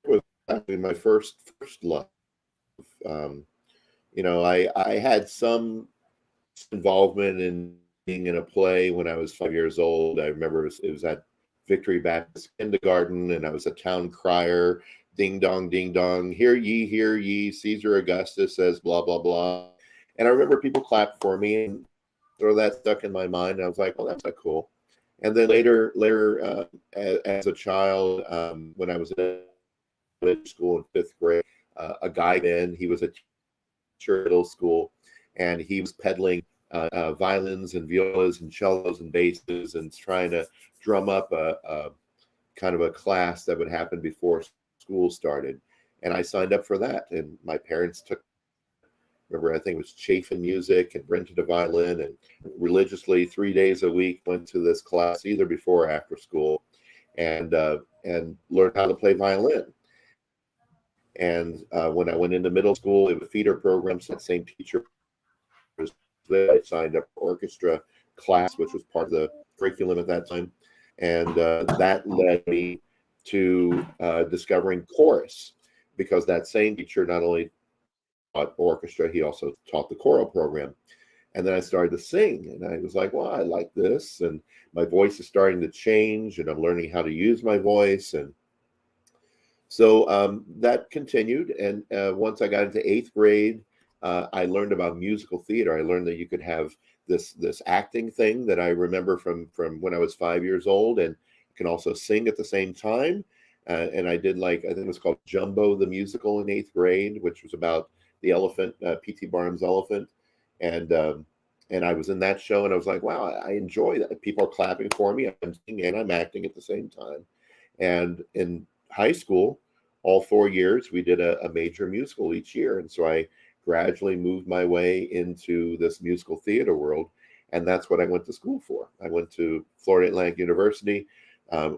was actually my first love. I had some involvement in being in a play when I was 5 years old. I remember it was at Victory Baptist Kindergarten, and I was a town crier. Ding dong, hear ye, Caesar Augustus says blah, blah, blah. And I remember people clapped for me, and so that stuck in my mind. I was like, well, that's not cool. And then later, as a child, when I was in school in fifth grade, a guy he was a teacher at middle school, and he was peddling violins and violas and cellos and basses and trying to drum up a kind of a class that would happen before school started. And I signed up for that. And my parents remember, I think it was Chafin music, and rented a violin, and religiously 3 days a week went to this class either before or after school, and learned how to play violin. And when I went into middle school, it was feeder programs. That same teacher was there. I signed up for orchestra class, which was part of the curriculum at that time. And that led me to discovering chorus, because that same teacher not only taught orchestra, he also taught the choral program. And then I started to sing, and I was like, well, I like this, and my voice is starting to change, and I'm learning how to use my voice. And so that continued. And once I got into eighth grade, I learned about musical theater. I learned that you could have this acting thing that I remember from when I was 5 years old, and you can also sing at the same time. And I did, like, I think it was called Jumbo the Musical in eighth grade, which was about the elephant, P.T. Barnum's elephant. And I was in that show, and I was like, wow, I enjoy that. People are clapping for me. I'm singing and I'm acting at the same time. And in high school, all 4 years, we did a major musical each year. And so I gradually moved my way into this musical theater world. And that's what I went to school for. I went to Florida Atlantic University. They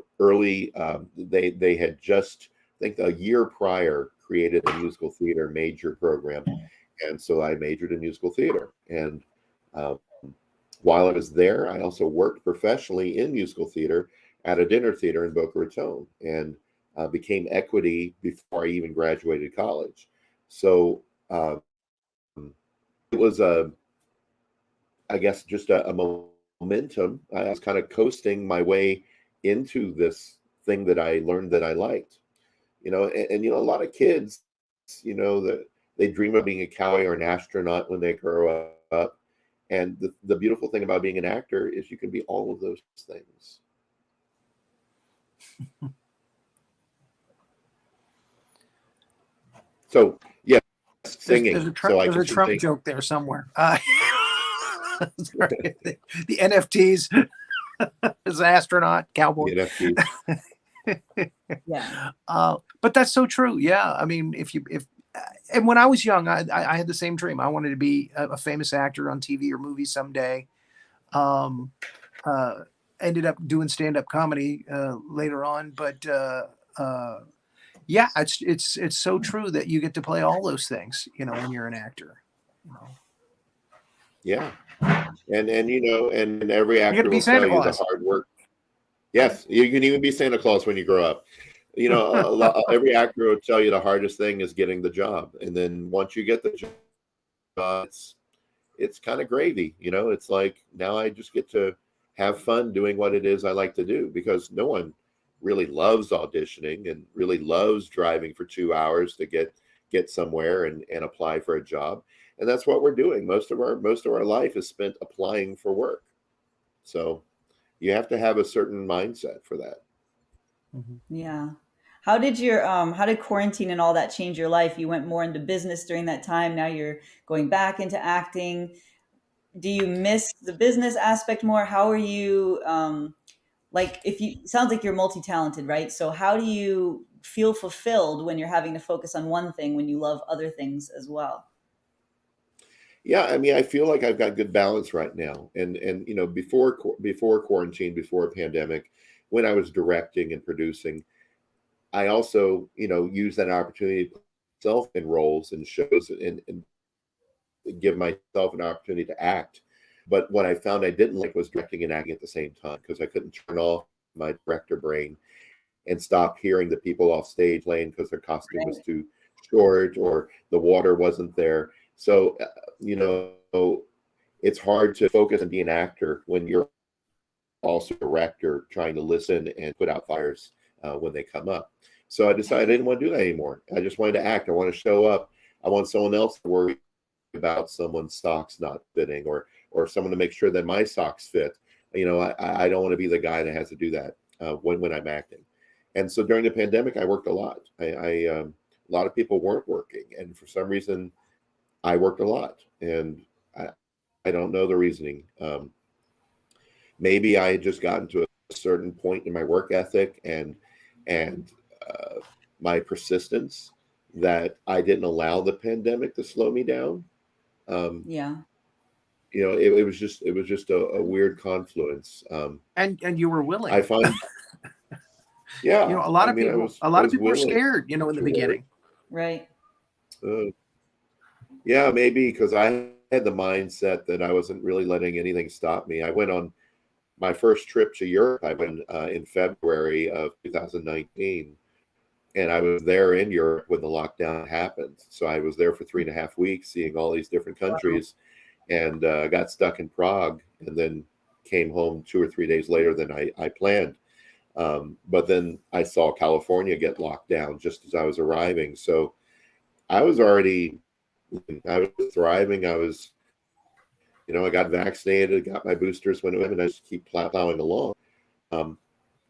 had just, I think a year prior, created a musical theater major program. And so I majored in musical theater. And while I was there, I also worked professionally in musical theater at a dinner theater in Boca Raton, and became equity before I even graduated college. So it was I guess just a momentum. I was kind of coasting my way into this thing that I learned that I liked. And a lot of kids, that they dream of being a cowboy or an astronaut when they grow up. And the beautiful thing about being an actor is you can be all of those things. So, yeah, singing.
There's a
can
Trump
sing.
joke there somewhere. Sorry. The NFTs as an astronaut, cowboy.
The NFTs.
Yeah.
But that's so true. Yeah. I mean, and when I was young, I had the same dream. I wanted to be a famous actor on TV or movies someday. Ended up doing stand-up comedy later on, but yeah, it's so true that you get to play all those things, when you're an actor.
Yeah. And every
You
actor
get to be
will
Santa
tell you the
Claus.
hard work. Yes, you can even be Santa Claus when you grow up. Every actor will tell you the hardest thing is getting the job, and then once you get the job, it's kind of gravy. It's like, now I just get to have fun doing what it is I like to do, because no one really loves auditioning and really loves driving for 2 hours to get somewhere and apply for a job. And that's what we're doing. Most of our life is spent applying for work. So you have to have a certain mindset for that.
Yeah. How did quarantine and all that change your life? You went more into business during that time. Now you're going back into acting. Do you miss the business aspect more? How are you, sounds like you're multi-talented, right? So how do you feel fulfilled when you're having to focus on one thing when you love other things as well?
Yeah, I mean, I feel like I've got good balance right now. And before quarantine, before pandemic, when I was directing and producing, I also, use that opportunity to put myself in roles and shows, and give myself an opportunity to act. But what I found I didn't like was directing and acting at the same time, because I couldn't turn off my director brain and stop hearing the people off stage playing because their costume was too short or the water wasn't there. So, it's hard to focus and be an actor when you're also a director trying to listen and put out fires when they come up. So I decided I didn't want to do that anymore. I just wanted to act. I want to show up. I want someone else to worry about someone's socks not fitting, or someone to make sure that my socks fit. I don't want to be the guy that has to do that when I'm acting. And so during the pandemic, I worked a lot. A lot of people weren't working, and for some reason, I worked a lot, and I don't know the reasoning. Maybe I had just gotten to a certain point in my work ethic and my persistence that I didn't allow the pandemic to slow me down.
Yeah.
It was just a weird confluence.
And you were willing.
I find, yeah,
a lot of people were scared, in the beginning.
Right.
Yeah, maybe because I had the mindset that I wasn't really letting anything stop me. I went on my first trip to Europe. I went in February of 2019, and I was there in Europe when the lockdown happened. So I was there for 3.5 weeks, seeing all these different countries. and got stuck in Prague, and then came home 2 or 3 days later than I planned. But then I saw California get locked down just as I was arriving. So I was thriving. I got vaccinated, got my boosters when it went, and I just keep plowing along.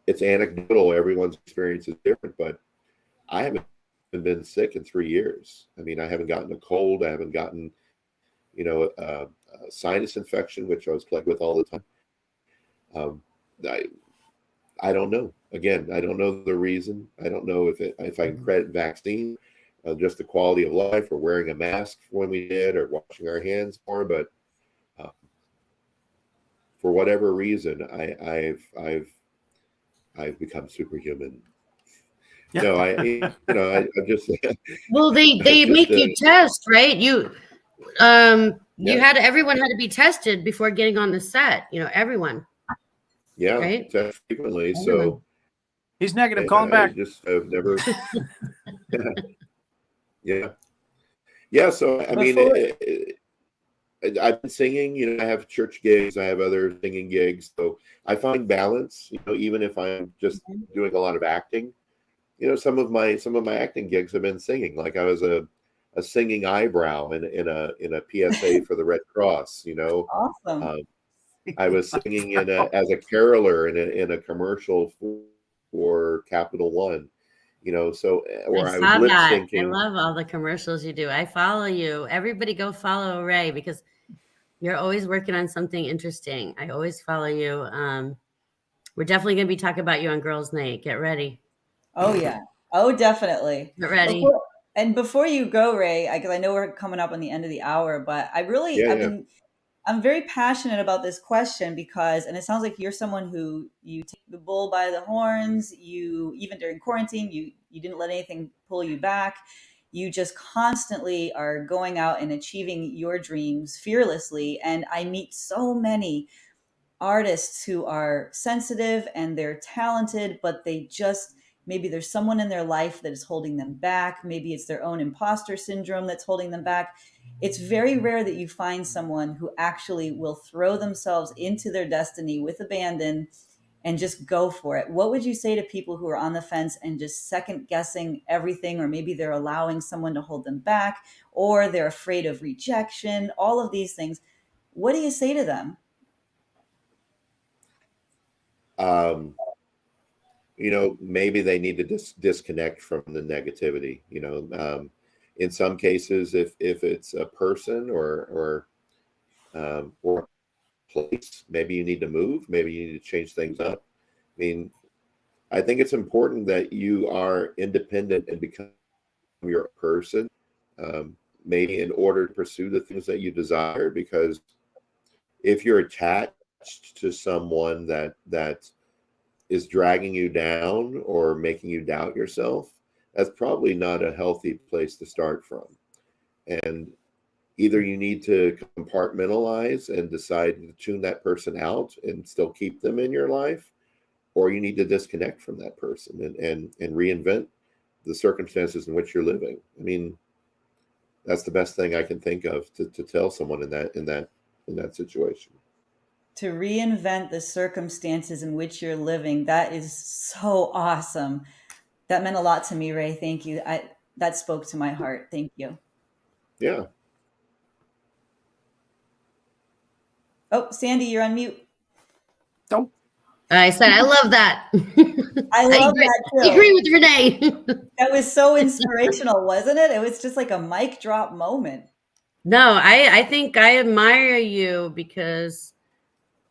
It's anecdotal. Everyone's experience is different, but I haven't been sick in 3 years. I mean, I haven't gotten a cold. I haven't gotten, a sinus infection, which I was plagued with all the time. I don't know. Again, I don't know the reason. I don't know if I can credit vaccine, just the quality of life, or wearing a mask when we did, or washing our hands more. But for whatever reason, I've become superhuman.
Yeah.
No, I'm just.
Well, they
just,
make you test, right? You
Yeah.
everyone had to be tested before getting on the set. Everyone.
Yeah,
Right?
test frequently.
Everyone.
So
He's negative. Call him back.
I've never. Yeah. So I mean, I've been singing. I have church gigs. I have other singing gigs. So I find balance. Even if I'm just doing a lot of acting. Some of my acting gigs have been singing. Like I was a singing eyebrow in a PSA for the Red Cross.
Awesome.
I was singing as a caroler in a commercial for Capital One. So where I was lip syncing.
I love all the commercials you do. I follow you. Everybody go follow Ray because you're always working on something interesting. I always follow you. We're definitely going to be talking about you on Girls Night. Get ready.
Oh yeah. Oh, definitely.
Get ready.
Before you go, Ray, because I know we're coming up on the end of the hour, but I'm very passionate about this question because, and it sounds like you're someone who you take the bull by the horns. You, even during quarantine, you didn't let anything pull you back. You just constantly are going out and achieving your dreams fearlessly. And I meet so many artists who are sensitive and they're talented, but maybe there's someone in their life that is holding them back. Maybe it's their own imposter syndrome that's holding them back. It's very rare that you find someone who actually will throw themselves into their destiny with abandon and just go for it. What would you say to people who are on the fence and just second guessing everything, or maybe they're allowing someone to hold them back, or they're afraid of rejection, all of these things? What do you say to them?
Maybe they need to disconnect from the negativity. In some cases, if it's a person or a place, maybe you need to move. Maybe you need to change things up. I mean, I think it's important that you are independent and become your person. Maybe in order to pursue the things that you desire, because if you're attached to someone that is dragging you down or making you doubt yourself, that's probably not a healthy place to start from. And either you need to compartmentalize and decide to tune that person out and still keep them in your life, or you need to disconnect from that person and reinvent the circumstances in which you're living. I mean, that's the best thing I can think of to tell someone in that situation.
To reinvent the circumstances in which you're living. That is so awesome. That meant a lot to me, Ray. Thank you. That spoke to my heart. Thank you.
Yeah.
Oh, Sandy, you're on mute.
Don't.
I said, I love that.
I love that too.
I agree with Renee.
That was so inspirational, wasn't it? It was just like a mic drop moment.
No, I think I admire you because,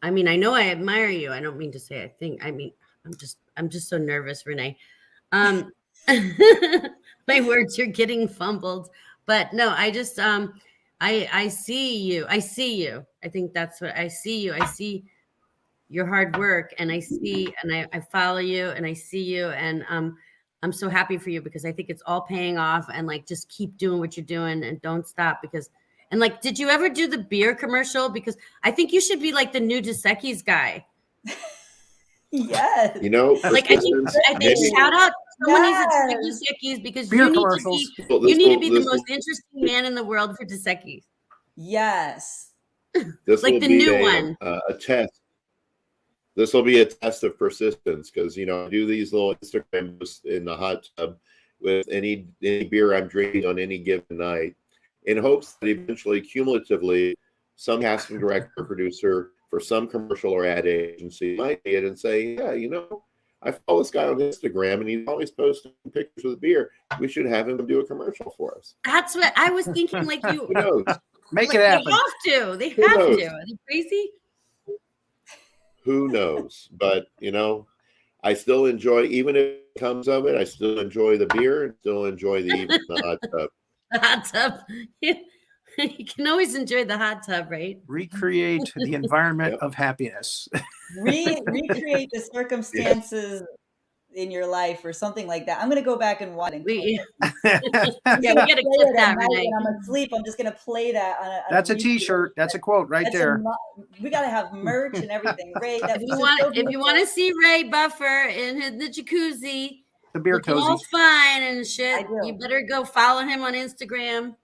I mean, I know I admire you. I don't mean to say I think. I mean, I'm just so nervous, Renee. My words are getting fumbled, but no, I just I see you. I see you. I think that's what I see you. I see your hard work, and I follow you, and I see you, and I'm so happy for you because I think it's all paying off, and like just keep doing what you're doing and don't stop because. And like, did you ever do the beer commercial? Because I think you should be like the new Dos Equis guy.
Yes.
Like I think shout out someone needs to take Dos Equis because you need to be the most interesting man in the world for Dos Equis.
Yes.
This
Like
will
the
be
new one.
a test. This will be a test of persistence because I do these little Instagram posts in the hot tub with any beer I'm drinking on any given night, in hopes that eventually, cumulatively, some casting director or producer for some commercial or ad agency might see it and say, yeah, I follow this guy on Instagram and he's always posting pictures of the beer. We should have him do a commercial for us.
That's what I was thinking. Like
Who knows?
Make
like,
it happen.
They have to. They
Who
have
knows?
to. Are they crazy?
Who knows? But I still enjoy, even if it comes of it, I still enjoy the beer and still enjoy the hot tub.
The hot tub. You can always enjoy the hot tub, right?
Recreate the environment
Yep.
of happiness.
Recreate the circumstances in your life or something like that. I'm going to go back and watch it.
We
Yeah,
we gotta clip that, Renee.
when I'm asleep, I'm just going to play that on
That's a
repeat.
T-shirt. That's a quote right there.
We got to have merch and everything. Ray, that
If
was
you
just
want,
so
if you
beautiful.
want to see Ray Buffer in the jacuzzi,
The beer
looking all
cozy.
fine and shit,
I do.
you better go follow him on Instagram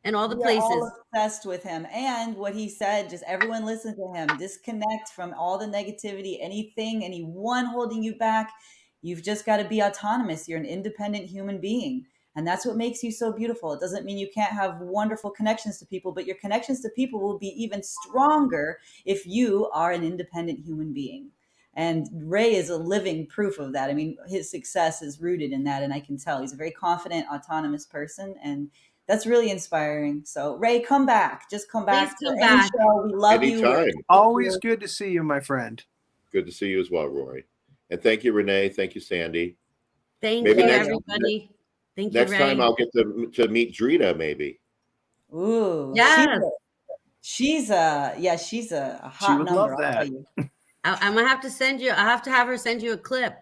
and all the
We are all
places.
obsessed with him and what he said. Just everyone listen to him. Disconnect from all the negativity, anyone holding you back. You've just got to be autonomous. You're an independent human being. And that's what makes you so beautiful. It doesn't mean you can't have wonderful connections to people, but your connections to people will be even stronger if you are an independent human being. And Ray is a living proof of that. I mean, his success is rooted in that. And I can tell he's a very confident, autonomous person. And that's really inspiring. So Ray, come back. Just come back.
Please come
for any
back.
show. We love you.
Anytime.
Always good to see you, my friend.
Good to see you as well, Rory. And thank you, Renee. Thank you, Sandy.
Thank
Maybe
you,
next-
everybody. Thank you,
Next
Ray.
time I'll get to meet Dritta, maybe.
Ooh,
Yes.
she's a hot
She would
number.
love
I'll
that.
tell you.
I'm gonna have to send you. I have to have her send you a clip.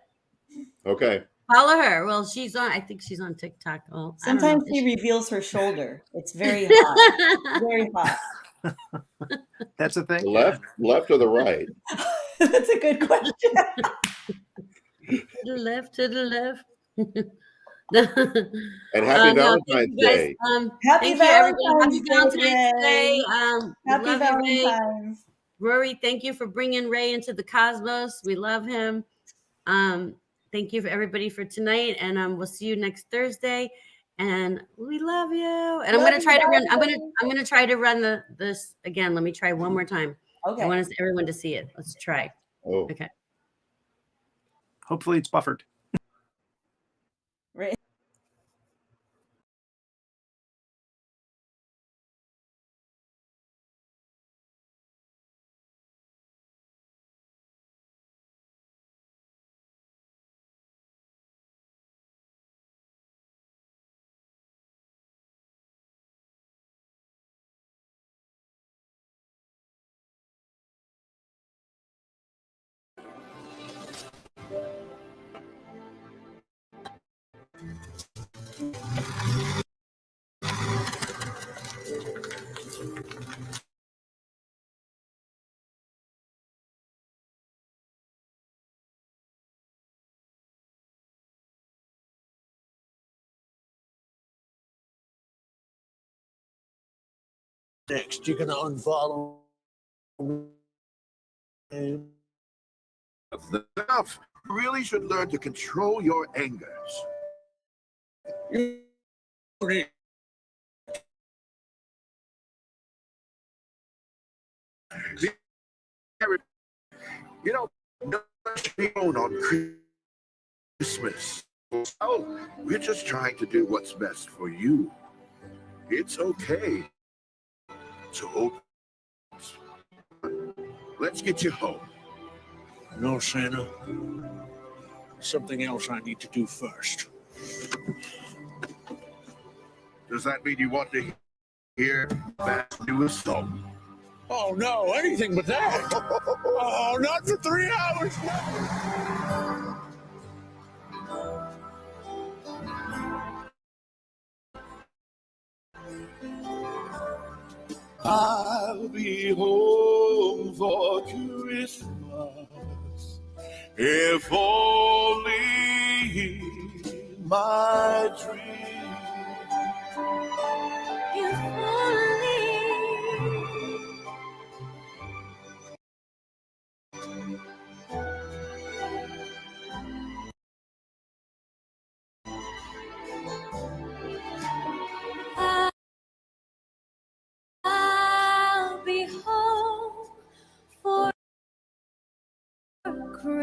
Okay.
Follow her. Well, she's on. I think she's on TikTok. Well, I don't know.
Sometimes she reveals her shoulder. It's very hot. Very hot.
That's a thing.
The left or the right?
That's a good question.
To the left, to the left.
And happy
No,
Valentine's
thank you guys.
Day.
Happy
Thank you, everybody.
Valentine's
Happy
Day,
Valentine's Day.
Ray.
We
Happy
love you, Ray.
Valentine's.
Rory, thank you for bringing Ray into the cosmos. We love him. Thank you for everybody for tonight, and we'll see you next Thursday. And we love you. And I'm
Love
gonna try to
you,
run.
guys.
I'm gonna try to run this again. Let me try one more time.
Okay.
I want everyone to see it. Let's try.
Oh,
Okay.
Hopefully it's buffered.
Ray.
Next, you're gonna unfollow me.
Enough. You really should learn to control your angers.
You need
No one should be alone on Christmas. Oh, we're just trying to do what's best for you. It's okay to open. Let's get you home.
No, Santa. Something else I need to do first.
Does that mean you want to hear that newest song?
Oh no, anything but that. Oh, not for 3 hours.
I'll be home for Christmas, if only in my dream.
If only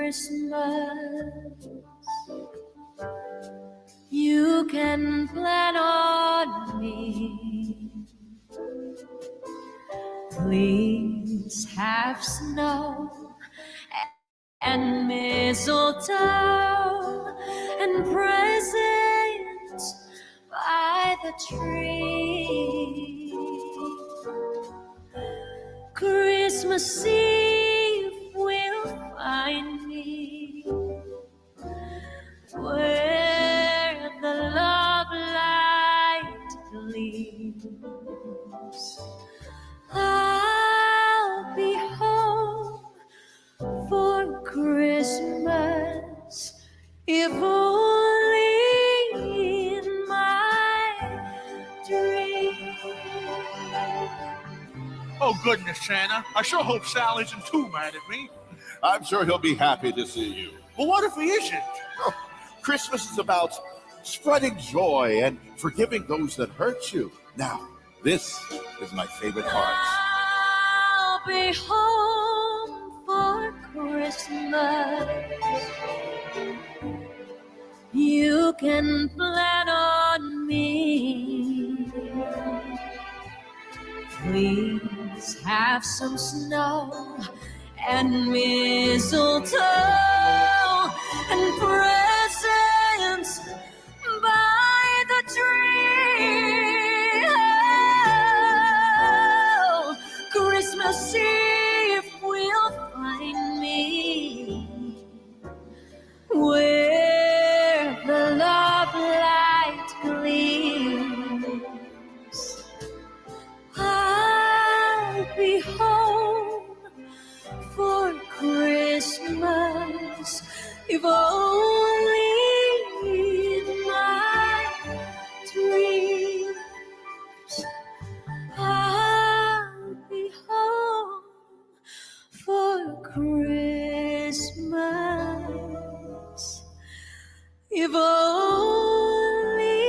Christmas. You can plan on me. Please have snow and mistletoe and presents by the tree. Christmas Eve will find me where the love light gleams. I'll be home for Christmas, if only in my dream.
Oh, goodness, Santa. I sure hope Sal isn't too mad at me.
I'm sure he'll be happy to see you.
But what if he isn't?
Oh, Christmas is about spreading joy and forgiving those that hurt you. Now, this is my favorite part.
I'll be home for Christmas. You can plan on me. Please have some snow and mistletoe and presents by the tree. Oh, Christmas Eve will find me where the love light gleams. I'll be home for Christmas, if only in my dreams. I'll be home for Christmas, if only